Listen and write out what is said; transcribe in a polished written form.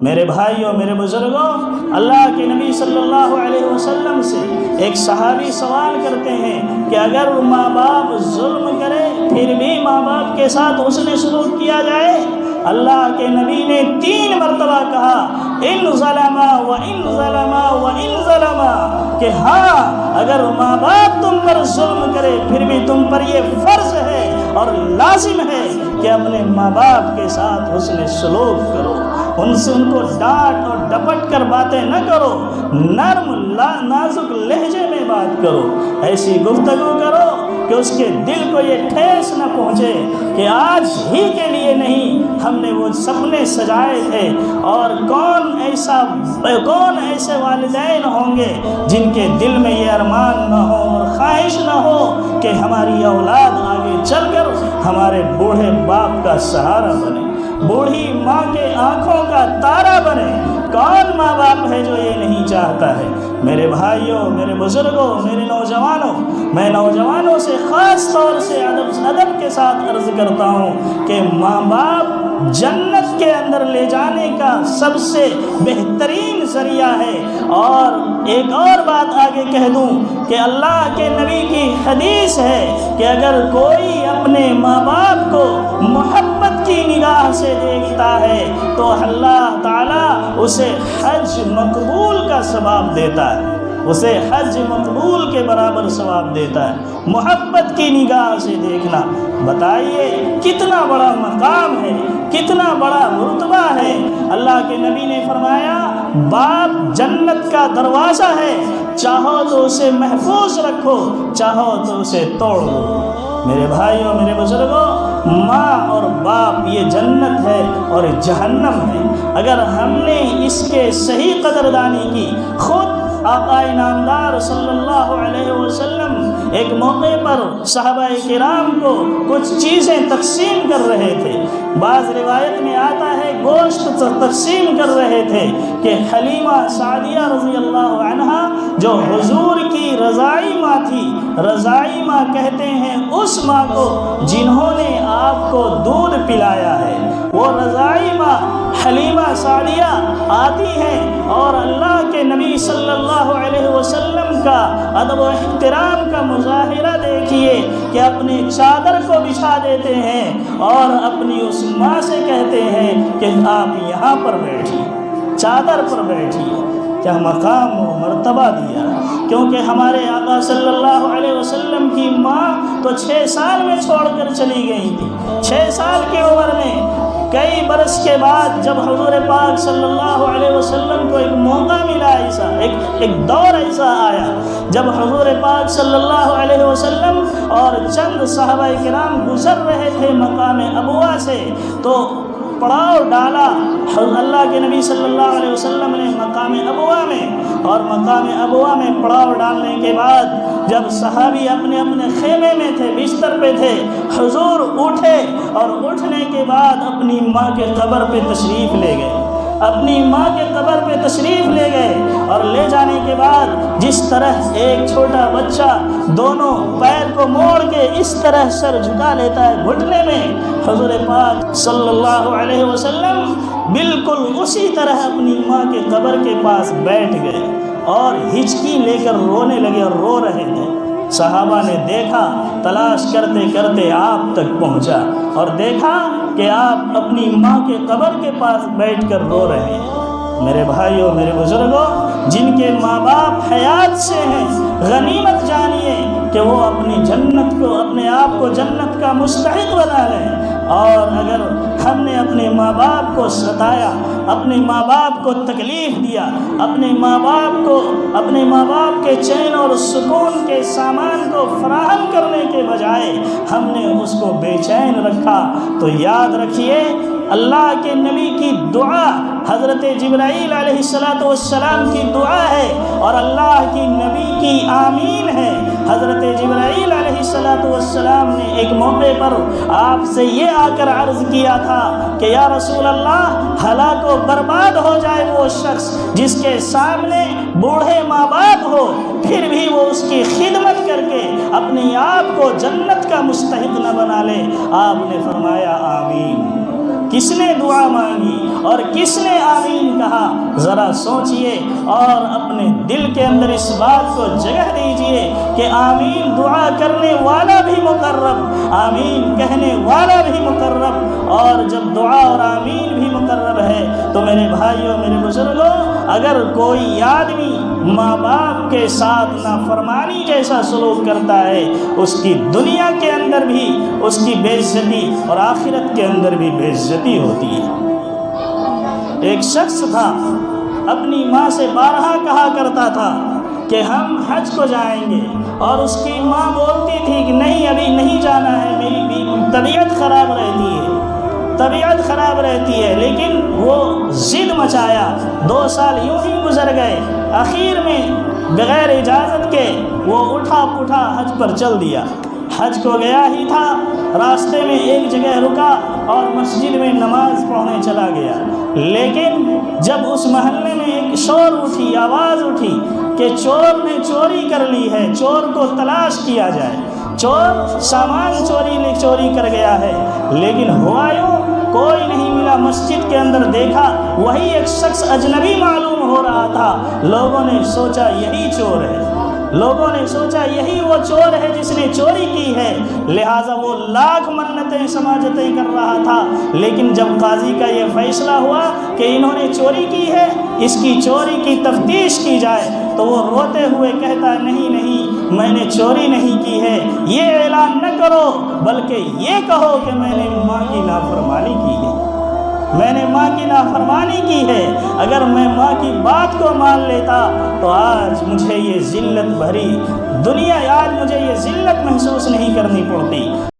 میرے بھائیوں، میرے بزرگوں، اللہ کے نبی صلی اللہ علیہ وسلم سے ایک صحابی سوال کرتے ہیں کہ اگر ماں باپ ظلم کرے پھر بھی ماں باپ کے ساتھ حسن سلوک کیا جائے؟ اللہ کے نبی نے 3 مرتبہ کہا ان ظلما وان ظلما وان ظلما، کہ ہاں اگر ماں باپ تم پر ظلم کرے پھر بھی تم پر یہ فرض ہے اور لازم ہے کہ اپنے ماں باپ کے ساتھ حسن سلوک کرو، ان کو ڈانٹ اور ڈپٹ کر باتیں نہ کرو، نرم نازک لہجے میں بات کرو، ایسی گفتگو کرو کہ اس کے دل کو یہ ٹھیس نہ پہنچے کہ آج ہی کے لیے نہیں ہم نے وہ سپنے سجائے تھے، اور کون ایسے والدین ہوں گے جن کے دل میں یہ ارمان نہ ہو اور خواہش نہ ہو کہ ہماری اولاد آگے چل کر ہمارے بوڑھے باپ کا سہارا بنے، بوڑھی ماں کے آنکھوں کا تارا بنے۔ کون ماں باپ ہے جو یہ نہیں چاہتا ہے؟ میرے بھائیوں، میرے بزرگوں، میرے نوجوانوں، میں نوجوانوں سے خاص طور سے ادب کے ساتھ عرض کرتا ہوں کہ ماں باپ جنت کے اندر لے جانے کا سب سے بہترین ذریعہ ہے۔ اور ایک اور بات آگے کہہ دوں کہ اللہ کے نبی کی حدیث ہے کہ اگر کوئی اپنے ماں باپ کو محبت کی نگاہ سے دیکھتا ہے تو اللہ تعالیٰ اسے حج مقبول کا ثواب دیتا ہے، اسے حج مقبول کے برابر ثواب دیتا ہے۔ محبت کی نگاہ سے دیکھنا، بتائیے کتنا بڑا مقام ہے، کتنا بڑا رتبہ ہے۔ اللہ کے نبی نے فرمایا باپ جنت کا دروازہ ہے، چاہو تو اسے محفوظ رکھو، چاہو تو اسے توڑ دو۔ میرے بھائیوں، میرے بزرگوں، ماں اور باپ یہ جنت ہے اور جہنم ہے۔ اگر ہم نے اس کے صحیح قدردانی کی، خود آقا نامدار صلی اللہ علیہ وسلم ایک موقع پر صحابہ کرام کو کچھ چیزیں تقسیم کر رہے تھے۔ بعض روایت میں آتا ہے گوشت تقسیم کر رہے تھے کہ حلیمہ سعدیہ رضی اللہ عنہا جو حضور کی رضاعی ماں تھی، رضاعی ماں کہتے ہیں اس ماں کو جنہوں نے آپ کو دودھ پلایا ہے، وہ رضاعی ماں حلیمہ سعدیہ آتی ہیں اور اللہ کے نبی صلی اللہ علیہ وسلم کا ادب و احترام کا مظاہرہ دیکھیے کہ اپنی چادر کو بچھا دیتے ہیں اور اپنی اس ماں سے کہتے ہیں کہ آپ یہاں پر بیٹھیے، چادر پر بیٹھیے۔ کیا مقام و مرتبہ دیا، کیونکہ ہمارے آقا صلی اللہ علیہ وسلم کی ماں تو 6 سال میں چھوڑ کر چلی گئی تھی، 6 سال کی عمر میں۔ کئی برس کے بعد جب حضور پاک صلی اللہ علیہ وسلم کو ایک موقع ملا، ایک دور ایسا آیا جب حضور پاک صلی اللہ علیہ وسلم اور چند صحابہ کرام گزر رہے تھے مقام ابوا سے، تو پڑاؤ ڈالا اللہ کے نبی صلی اللہ علیہ وسلم نے مقام ابوا میں، اور مقام ابوا میں پڑاؤ ڈالنے کے بعد جب صحابی اپنے اپنے خیمے میں تھے، بستر پہ تھے، حضور اٹھے اور اٹھنے کے بعد اپنی ماں کے قبر پہ تشریف لے گئے، اپنی ماں کے قبر پہ تشریف لے گئے، اور لے جانے کے بعد جس طرح ایک چھوٹا بچہ دونوں پیر کو موڑ کے اس طرح سر جھکا لیتا ہے گھٹنے میں، حضور پاک صلی اللہ علیہ وسلم بالکل اسی طرح اپنی ماں کے قبر کے پاس بیٹھ گئے اور ہچکی لے کر رونے لگے اور رو رہے تھے۔ صحابہ نے دیکھا، تلاش کرتے کرتے آپ تک پہنچا اور دیکھا کہ آپ اپنی ماں کے قبر کے پاس بیٹھ کر رو رہے ہیں۔ میرے بھائیوں، میرے بزرگوں، جن کے ماں باپ حیات سے ہیں، غنیمت جانیے کہ وہ اپنی جنت کو، اپنے آپ کو جنت کا مستحق بنا لیں۔ اور اگر ہم نے اپنے ماں باپ کو ستایا، اپنے ماں باپ کو تکلیف دیا، اپنے ماں باپ کے چین اور سکون کے سامان کو فراہم کرنے کے بجائے ہم نے اس کو بے چین رکھا، تو یاد رکھیے اللہ کے نبی کی دعا حضرت جبرائیل علیہ السلام کی دعا ہے اور اللہ کی نبی کی آمین ہے۔ حضرت جبرائیل علیہ السلام نے ایک موقع پر آپ سے یہ آ کر عرض کیا تھا کہ یا رسول اللہ، ہلاک و برباد ہو جائے وہ شخص جس کے سامنے بوڑھے ماں باپ ہو، پھر بھی وہ اس کی خدمت کر کے اپنے آپ کو جنت کا مستحق نہ بنا لے۔ آپ نے فرمایا آمین۔ کس نے دعا مانگی اور کس نے آمین کہا، ذرا سوچئے اور اپنے دل کے اندر اس بات کو جگہ دیجئے کہ آمین دعا کرنے والا بھی مقرب، آمین کہنے والا بھی مقرب، اور جب دعا اور آمین بھی مقرب ہے تو میرے بھائیوں، میرے بزرگوں، اگر کوئی آدمی ماں باپ کے ساتھ نافرمانی جیسا سلوک کرتا ہے، اس کی دنیا کے اندر بھی اس کی بے عزتی اور آخرت کے اندر بھی بے عزتی ہوتی ہے۔ ایک شخص تھا، اپنی ماں سے بارہا کہا کرتا تھا کہ ہم حج کو جائیں گے، اور اس کی ماں بولتی تھی کہ نہیں، ابھی نہیں جانا ہے، میری طبیعت خراب رہتی ہے، طبیعت خراب رہتی ہے، لیکن وہ ضد مچایا۔ 2 سال یوں ہی گزر گئے، آخر میں بغیر اجازت کے وہ اٹھا پٹھا حج پر چل دیا۔ حج کو گیا ہی تھا، راستے میں ایک جگہ رکا اور مسجد میں نماز پڑھنے چلا گیا، لیکن جب اس محلے میں ایک شور اٹھی، آواز اٹھی کہ چور نے چوری کر لی ہے، چور کو تلاش کیا جائے، چور سامان چوری کر گیا ہے، لیکن ہوا یوں کوئی نہیں ملا۔ مسجد کے اندر دیکھا، وہی ایک شخص اجنبی معلوم ہو رہا تھا۔ لوگوں نے سوچا یہی چور ہے، لوگوں نے سوچا یہی وہ چور ہے جس نے چوری کی ہے، لہٰذا وہ لاکھ منتیں سماجتیں کر رہا تھا، لیکن جب قاضی کا یہ فیصلہ ہوا کہ انہوں نے چوری کی ہے، اس کی چوری کی تفتیش کی جائے، تو وہ روتے ہوئے کہتا نہیں نہیں، میں نے چوری نہیں کی ہے، یہ اعلان نہ کرو، بلکہ یہ کہو کہ میں نے ماں کی نافرمانی کی ہے، میں نے ماں کی نافرمانی کی ہے۔ اگر میں ماں کی بات کو مان لیتا تو آج مجھے یہ ذلت بھری دنیا، آج مجھے یہ ذلت محسوس نہیں کرنی پڑتی۔